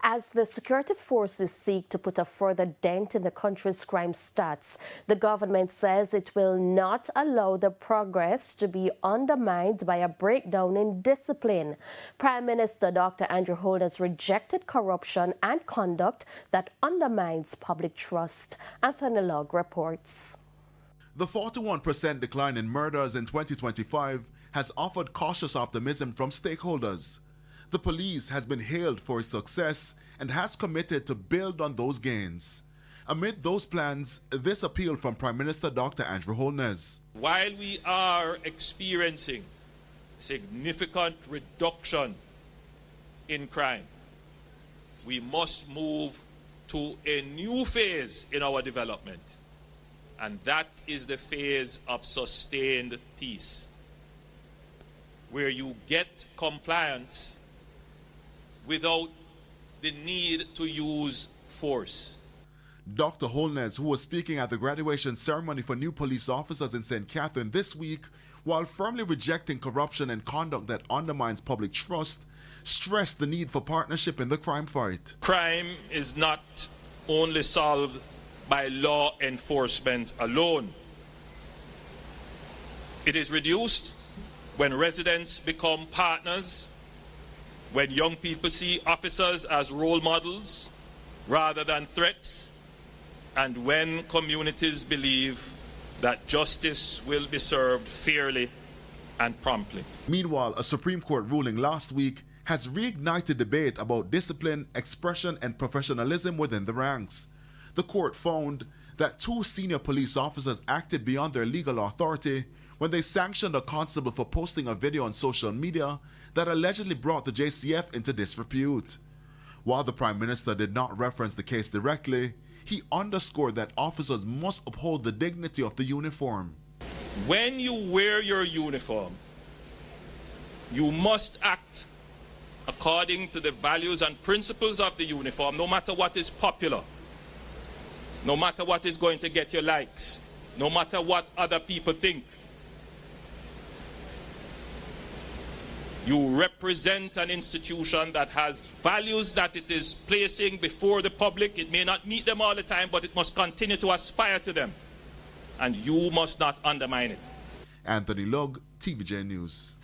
As the security forces seek to put a further dent in the country's crime stats, the government says it will not allow the progress to be undermined by a breakdown in discipline. Prime Minister Dr. Andrew Holness has rejected corruption and conduct that undermines public trust. Anthony Logg reports. The 41% decline in murders in 2025 has offered cautious optimism from stakeholders. The police has been hailed for its success and has committed to build on those gains. Amid those plans, this appeal from Prime Minister Dr. Andrew Holness. While we are experiencing significant reduction in crime, we must move to a new phase in our development, and that is the phase of sustained peace, where you get compliance without the need to use force. Dr. Holness, who was speaking at the graduation ceremony for new police officers in St. Catherine this week, while firmly rejecting corruption and conduct that undermines public trust, stressed the need for partnership in the crime fight. Crime is not only solved by law enforcement alone. It is reduced when residents become partners, when young people see officers as role models rather than threats, and when communities believe that justice will be served fairly and promptly. Meanwhile, a Supreme Court ruling last week has reignited debate about discipline, expression, and professionalism within the ranks. The court found that 2 senior police officers acted beyond their legal authority when they sanctioned a constable for posting a video on social media that allegedly brought the JCF into disrepute. While the Prime Minister did not reference the case directly, he underscored that officers must uphold the dignity of the uniform. When you wear your uniform, you must act according to the values and principles of the uniform, no matter what is popular, no matter what is going to get you likes, no matter what other people think. You represent an institution that has values that it is placing before the public. It may not meet them all the time, but it must continue to aspire to them. And you must not undermine it. Anthony Logg, TVJ News.